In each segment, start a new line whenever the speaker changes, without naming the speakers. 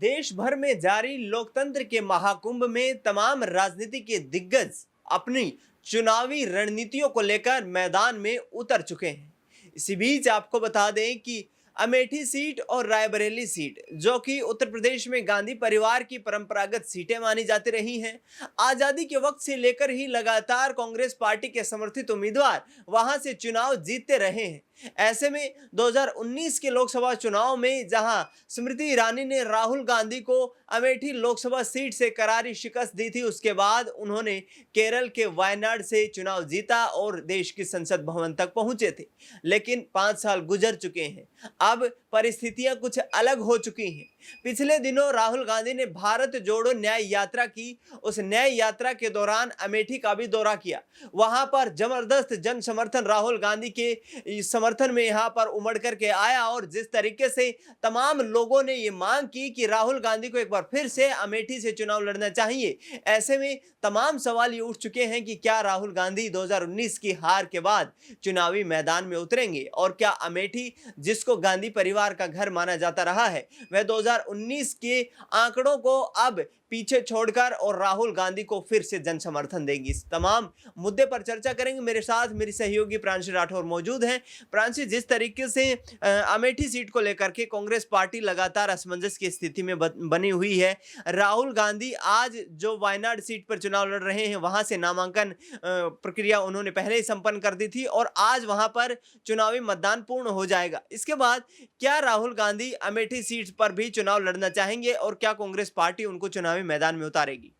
देश भर में जारी लोकतंत्र के महाकुंभ में तमाम राजनीति के दिग्गज अपनी चुनावी रणनीतियों को लेकर मैदान में उतर चुके हैं। इसी बीच आपको बता दें कि अमेठी सीट और रायबरेली सीट, जो कि उत्तर प्रदेश में गांधी परिवार की परंपरागत सीटें मानी जाती रही हैं, आजादी के वक्त से लेकर ही लगातार कांग्रेस पार्टी के समर्थित उम्मीदवार वहां से चुनाव जीतते रहे हैं। ऐसे में 2019 के लोकसभा चुनाव में जहां स्मृति ईरानी ने राहुल गांधी को अमेठी लोकसभा सीट से करारी शिकस्त दी थी, उसके बाद उन्होंने केरल के वायनाड से चुनाव जीता और देश की संसद भवन तक पहुंचे थे। लेकिन 5 साल गुजर चुके हैं, अब परिस्थितियां कुछ अलग हो चुकी हैं। पिछले दिनों राहुल गांधी ने भारत जोड़ो न्याय यात्रा की। उस न्याय यात्रा के दौरान अमेठी का भी दौरा किया। वहां पर जबरदस्त जन समर्थन राहुल गांधी के समर्थन में यहां पर उमड़ करके आया और जिस तरीके से तमाम लोगों ने ये मांग की कि राहुल गांधी को एक बार फिर से अमेठी से चुनाव लड़ना चाहिए, ऐसे में तमाम सवाल ये उठ चुके हैं कि क्या राहुल गांधी 2019 की हार के बाद चुनावी मैदान में उतरेंगे और क्या अमेठी, जिसको गांधी परिवार का घर माना जाता रहा है, वह 2019 के आंकड़ों को अब पीछे छोड़कर और राहुल गांधी को फिर से जन समर्थन देंगी। इस तमाम मुद्दे पर चर्चा करेंगे। मेरे साथ मेरी सहयोगी प्रांशी राठौर मौजूद हैं। प्रांशी, जिस तरीके से अमेठी सीट को लेकर के कांग्रेस पार्टी लगातार असमंजस की स्थिति में बनी हुई है, राहुल गांधी आज जो वायनाड सीट पर चुनाव लड़ रहे हैं, वहां से नामांकन प्रक्रिया उन्होंने पहले ही संपन्न कर दी थी और आज वहां पर चुनावी मतदान पूर्ण हो जाएगा। इसके बाद क्या राहुल गांधी अमेठी सीट पर भी चुनाव लड़ना चाहेंगे और क्या कांग्रेस पार्टी उनको चुनावी मैदान में उतारेगी?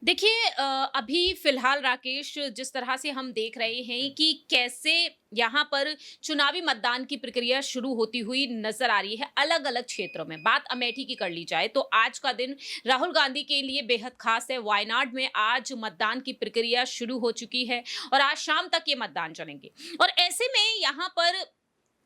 देखिए अभी फिलहाल राकेश, जिस तरह से हम देख रहे हैं कि कैसे यहाँ पर चुनावी मतदान की प्रक्रिया शुरू होती हुई नजर आ रही है अलग अलग क्षेत्रों में। बात अमेठी की कर ली जाए तो आज का दिन राहुल गांधी के लिए बेहद खास है। वायनाड में आज मतदान की प्रक्रिया शुरू हो चुकी है और आज शाम तक ये मतदान चलेंगे और ऐसे में यहाँ पर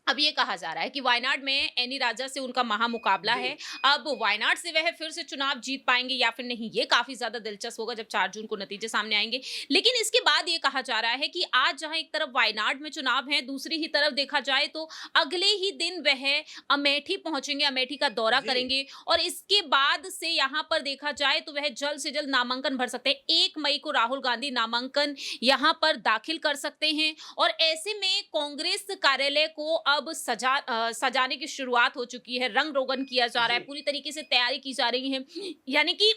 अब ये कहा जा रहा है कि वायनाड में एनी राजा से उनका महामुकाबला है। अब वायनाड से वह फिर से चुनाव जीत पाएंगे या फिर नहीं, ये काफी ज्यादा दिलचस्प होगा जब 4 जून को नतीजे सामने आएंगे। लेकिन इसके बाद ये कहा जा रहा है कि आज जहां एक तरफ वायनाड में चुनाव है, दूसरी ही तरफ देखा जाए तो अगले ही दिन वह अमेठी पहुंचेंगे, अमेठी का दौरा करेंगे और इसके बाद से यहाँ पर देखा जाए तो वह जल्द से जल्द नामांकन भर सकते हैं। 1 मई को राहुल गांधी नामांकन यहाँ पर दाखिल कर सकते हैं और ऐसे में कांग्रेस कार्यालय को अब सजाने की शुरुआत हो चुकी है। रंग रोगन किया जा रहा है, पूरी तरीके से तैयारी की जा रही है। यानी कि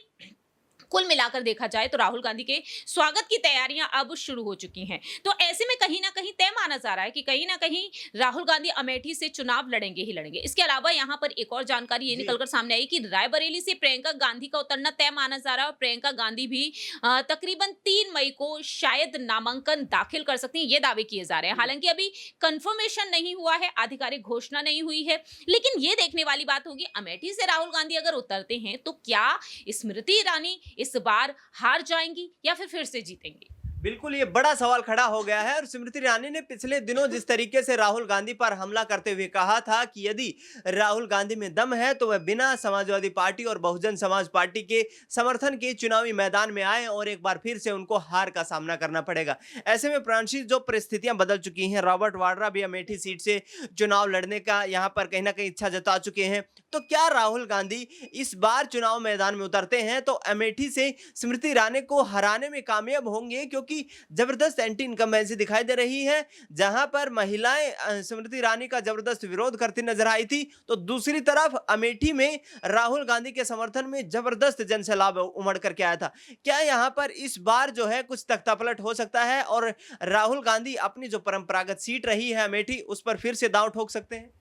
कुल मिलाकर देखा जाए तो राहुल गांधी के स्वागत की तैयारियां अब शुरू हो चुकी हैं। तो ऐसे में कहीं ना कहीं तय माना जा रहा है कि कहीं ना कहीं राहुल गांधी अमेठी से चुनाव लड़ेंगे ही लड़ेंगे। इसके अलावा यहां पर एक और जानकारी ये निकलकर सामने आई कि रायबरेली से प्रियंका गांधी का उतरना तय माना जा रहा है और प्रियंका गांधी भी तकरीबन 3 मई को शायद नामांकन दाखिल कर सकती हैं, ये दावे किए जा रहे हैं। हालांकि अभी कंफर्मेशन नहीं हुआ है, आधिकारिक घोषणा नहीं हुई है, लेकिन ये देखने वाली बात होगी अमेठी से राहुल गांधी अगर उतरते हैं तो क्या स्मृति ईरानी इस बार हार जाएंगी या फिर से जीतेंगी?
बिल्कुल, ये बड़ा सवाल खड़ा हो गया है और स्मृति ईरानी ने पिछले दिनों जिस तरीके से राहुल गांधी पर हमला करते हुए कहा था कि यदि राहुल गांधी में दम है तो वह बिना समाजवादी पार्टी और बहुजन समाज पार्टी के समर्थन के चुनावी मैदान में आए और एक बार फिर से उनको हार का सामना करना पड़ेगा। ऐसे में प्रांशी, जो परिस्थितियां बदल चुकी हैं, रॉबर्ट वाड्रा भी अमेठी सीट से चुनाव लड़ने का यहाँ पर कहीं ना कहीं इच्छा जता चुके हैं, तो क्या राहुल गांधी इस बार चुनाव मैदान में उतरते हैं तो अमेठी से स्मृति ईरानी को हराने में कामयाब होंगे? क्योंकि जबरदस्त एंटी इनकम्बेंसी दिखाई दे रही है। जहां पर महिलाएं स्मृति ईरानी का जबरदस्त विरोध करती नजर आई थी, तो दूसरी तरफ अमेठी में राहुल गांधी के समर्थन में जबरदस्त जनसैलाब उमड़ करके आया था। क्या यहां पर इस बार जो है कुछ तख्तापलट हो सकता है और राहुल गांधी अपनी जो परंपरागत सीट रही है अमेठी, उस पर फिर से दांव ठोक सकते हैं?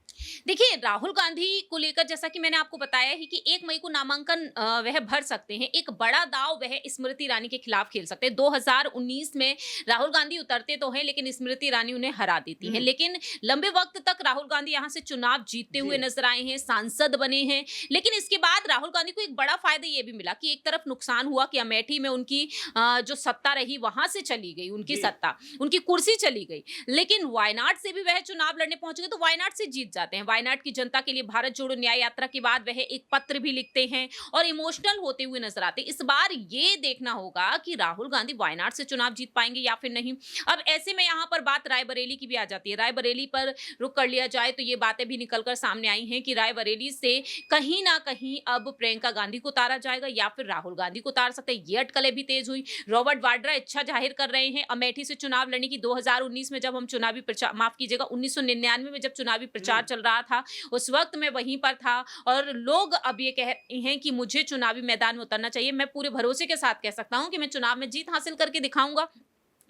देखिए, राहुल गांधी को लेकर जैसा कि मैंने आपको बताया है कि 1 मई को नामांकन वह भर सकते हैं। एक बड़ा दांव वह स्मृति ईरानी के खिलाफ खेल सकते हैं। 2019 में राहुल गांधी उतरते तो हैं, लेकिन स्मृति ईरानी उन्हें हरा देती हैं। लेकिन लंबे वक्त तक राहुल गांधी यहां से चुनाव जीतते हुए नजर आए हैं, सांसद बने हैं। लेकिन इसके बाद राहुल गांधी को एक बड़ा फायदा यह भी मिला कि एक तरफ नुकसान हुआ कि अमेठी में उनकी जो सत्ता रही वहां से चली गई, उनकी सत्ता, उनकी कुर्सी चली गई। लेकिन वायनाड से भी वह चुनाव लड़ने पहुंच गए तो वायनाड से जीत जाते जाते हैं। वायनाड की जनता के लिए भारत जोड़ो न्याय यात्रा के बाद वह एक पत्र भी लिखते हैं और इमोशनल होते हुए नजर आते हैं। इस बार ये देखना होगा कि राहुल गांधी वायनाड से चुनाव जीत पाएंगे या फिर नहीं। अब ऐसे में यहाँ पर बात रायबरेली की भी आ जाती है। रायबरेली पर रुक कर लिया जाए तो ये बातें भी निकलकर सामने आई हैं कि रायबरेली से कहीं ना कहीं अब प्रियंका गांधी को उतारा जाएगा या फिर राहुल गांधी को उतार सकते हैं। ये अटकलें भी तेज हुई। रॉबर्ट वाड्रा इच्छा जाहिर कर रहे हैं अमेठी से चुनाव लड़ने की। 2019 में जब हम चुनावी प्रचार, माफ कीजिएगा 1999 में जब चुनावी प्रचार चल रहा था, उस वक्त मैं वहीं पर था और लोग अब ये कह रहे हैं कि मुझे चुनावी मैदान में उतरना चाहिए। मैं पूरे भरोसे के साथ कह सकता हूं कि मैं चुनाव में जीत हासिल करके दिखाऊंगा।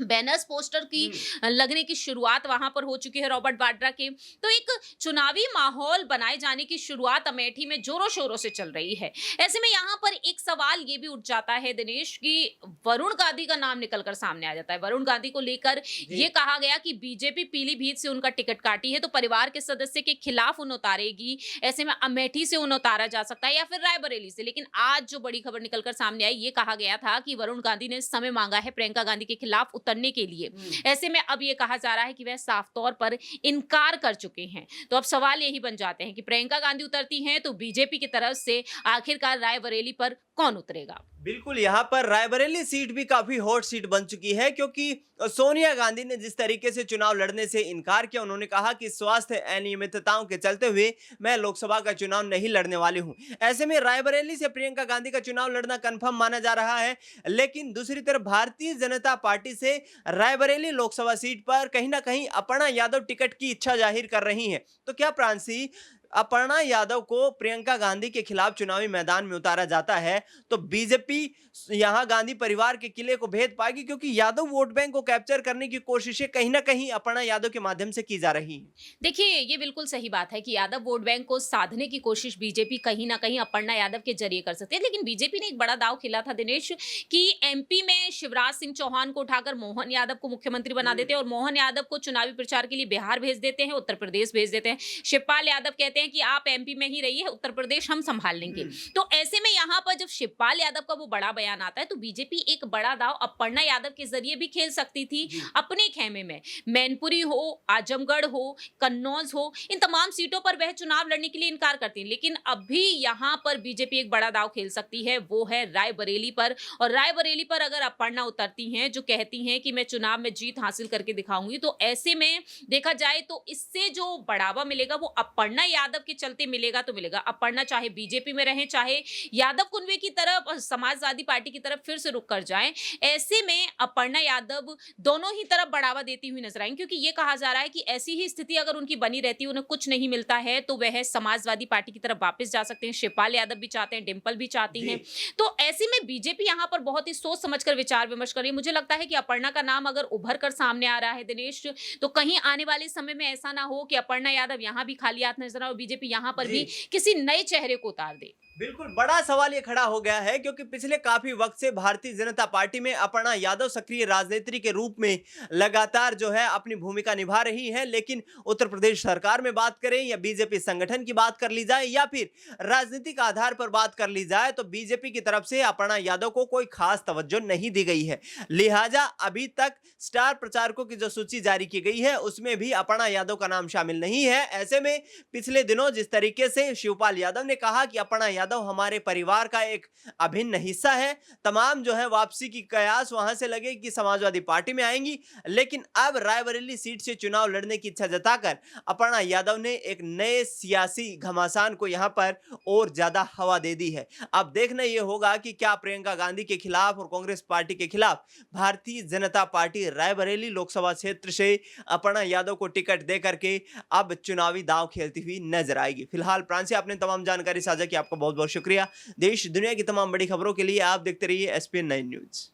बैनर्स पोस्टर की लगने की शुरुआत वहां पर हो चुकी है रॉबर्ट वाड्रा के। तो एक चुनावी माहौल बनाए जाने की शुरुआत अमेठी में जोरों शोरों से चल रही है। ऐसे में यहाँ पर एक सवाल ये भी उठ जाता है दिनेश कि वरुण गांधी का नाम निकलकर सामने आ जाता है। वरुण गांधी को लेकर ये कहा गया कि बीजेपी पीलीभीत से उनका टिकट काटी है तो परिवार के सदस्य के खिलाफ उन्हें उतारेगी। ऐसे में अमेठी से उन्हें उतारा जा सकता है या फिर रायबरेली से। लेकिन आज जो बड़ी खबर निकलकर सामने आई, ये कहा गया था कि वरुण गांधी ने समय मांगा है प्रियंका गांधी के खिलाफ उतरने के लिए। ऐसे में अब ये कहा जा रहा है कि वह साफ तौर पर इनकार कर चुके हैं। तो अब सवाल यही बन जाते हैं कि प्रियंका गांधी उतरती हैं तो बीजेपी की तरफ से आखिरकार रायबरेली पर कौन उतरेगा।
बिल्कुल, यहाँ पर रायबरेली सीट भी काफी हॉट सीट बन चुकी है क्योंकि सोनिया गांधी ने जिस तरीके से चुनाव लड़ने से इनकार किया, उन्होंने कहा कि स्वास्थ्य अनियमितताओं के चलते हुए मैं लोकसभा का चुनाव नहीं लड़ने वाली हूं। ऐसे में रायबरेली से प्रियंका गांधी का चुनाव लड़ना कंफर्म माना जा रहा है। लेकिन दूसरी तरफ भारतीय जनता पार्टी से रायबरेली लोकसभा सीट पर कहीं ना कहीं अपर्णा यादव टिकट की इच्छा जाहिर कर रही है। तो क्या प्रांसी अपर्णा यादव को प्रियंका गांधी के खिलाफ चुनावी मैदान में उतारा जाता है तो बीजेपी यहां गांधी परिवार के किले को भेद पाएगी, क्योंकि यादव वोट बैंक को कैप्चर करने की कोशिशें कहीं ना कहीं अपर्णा यादव के माध्यम से की जा रही हैं।
देखिए, ये बिल्कुल सही बात है कि यादव वोट बैंक को साधने की कोशिश बीजेपी कहीं ना कहीं अपर्णा यादव के जरिए कर सकती है। लेकिन बीजेपी ने एक बड़ा दाव खेला था दिनेश कि एमपी में शिवराज सिंह चौहान को उठाकर मोहन यादव को मुख्यमंत्री बना देते हैं और मोहन यादव को चुनावी प्रचार के लिए बिहार भेज देते हैं, उत्तर प्रदेश भेज देते हैं। शिवपाल यादव कहते हैं कि आप एमपी में ही रहिए, उत्तर प्रदेश हम संभाल लेंगे। तो ऐसे में यहाँ पर जब शिवपाल यादव का वो बड़ा बयान आता है तो बीजेपी एक बड़ा दाव अपर्णा यादव के जरिए भी खेल सकती थी अपने खेमे में। मैनपुरी हो, आजमगढ़ हो, कन्नौज हो, इन तमाम सीटों पर वह चुनाव लड़ने के लिए इनकार करती है। लेकिन अभी यहाँ पर बीजेपी एक बड़ा दाव खेल सकती है, वो है रायबरेली पर। और रायबरेली पर अगर अपर्णा उतरती हैं जो कहती हैं कि मैं चुनाव में जीत हासिल करके दिखाऊंगी, तो ऐसे में देखा जाए तो इससे जो बढ़ावा मिलेगा वो अपर्णा यादव के चलते मिलेगा तो मिलेगा। अपर्णा चाहे बीजेपी में रहे, चाहे यादव कुनबे की तरफ और समाजवादी पार्टी की तरफ फिर से रुक कर जाएं, ऐसे में अपर्णा यादव दोनों ही तरफ बढ़ावा देती हुई नजर आएंगी। क्योंकि ये कहा जा रहा है कि ऐसी ही स्थिति अगर उनकी बनी रहती है, उन्हें कुछ नहीं मिलता है, तो वह समाजवादी पार्टी की तरफ वापस जा सकते हैं। शिवपाल यादव भी चाहते हैं, डिंपल भी चाहती हैं। तो ऐसे में बीजेपी यहां पर बहुत ही सोच समझकर विचार विमर्श कर रही है। मुझे लगता है कि अपर्णा का नाम अगर उभर कर सामने आ रहा है दिनेश, तो कहीं आने वाले समय में ऐसा ना हो कि अपर्णा यादव यहां भी खाली हाथ नजर आए और बीजेपी यहां पर भी किसी नए चेहरे को उतार दे।
बिल्कुल, बड़ा सवाल ये खड़ा हो गया है क्योंकि पिछले काफी वक्त से भारतीय जनता पार्टी में अपर्णा यादव सक्रिय राजनेत्री के रूप में लगातार जो है अपनी भूमिका निभा रही है। लेकिन उत्तर प्रदेश सरकार में बात करें या बीजेपी संगठन की बात कर ली जाए या फिर राजनीतिक आधार पर बात कर ली जाए तो बीजेपी की तरफ से अपर्णा यादव को कोई खास तवज्जो नहीं दी गई है। लिहाजा अभी तक स्टार प्रचारकों की जो सूची जारी की गई है उसमें भी अपर्णा यादव का नाम शामिल नहीं है। ऐसे में पिछले दिनों जिस तरीके से शिवपाल यादव ने कहा कि अपर्णा यादव हमारे परिवार का एक अभिन्न हिस्सा है, तमाम जो है वापसी की कयास वहां से लगे कि समाजवादी पार्टी में आएंगी। लेकिन अब रायबरेली सीट से चुनाव लड़ने की इच्छा जताकर अपर्णा यादव ने एक नए सियासी घमासान को यहां पर और ज्यादा हवा दे दी है। अब देखना यह होगा कि क्या प्रियंका गांधी के खिलाफ और कांग्रेस पार्टी के खिलाफ भारतीय जनता पार्टी रायबरेली लोकसभा क्षेत्र से अपर्णा यादव को टिकट दे करके अब चुनावी दांव खेलती हुई नजर आएगी। फिलहाल प्रांसी, आपने तमाम जानकारी साझा की, आपका बहुत बहुत शुक्रिया। देश दुनिया की तमाम बड़ी खबरों के लिए आप देखते रहिए SPN 9 न्यूज।